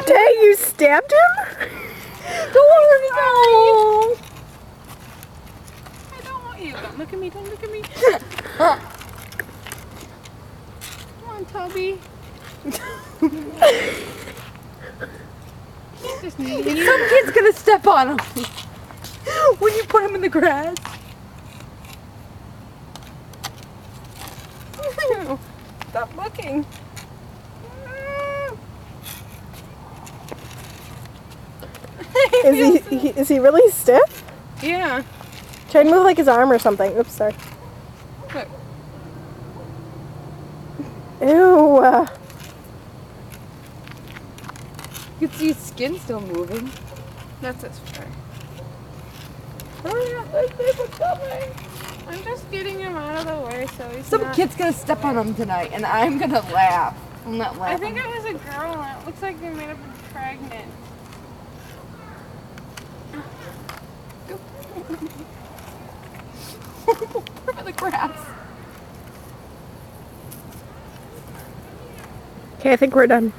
Dang, you stabbed him? Don't worry, no. I don't want you. Don't look at me. Don't look at me. Come on, Toby. Just need you. Some kid's gonna step on him when you put him in the grass. Stop looking. Is he really stiff? Yeah. Try to move like his arm or something. Oops, sorry. Look. Ew. You can see his skin still moving. That's his fur. Hurry up, those people coming. I'm just getting him out of the way so he's Some not... kid's gonna step on him tonight, and I'm gonna laugh. I'm not I laughing. think it was a girl and it looks like they made up pregnant. Put him in the grass. Okay, I think we're done.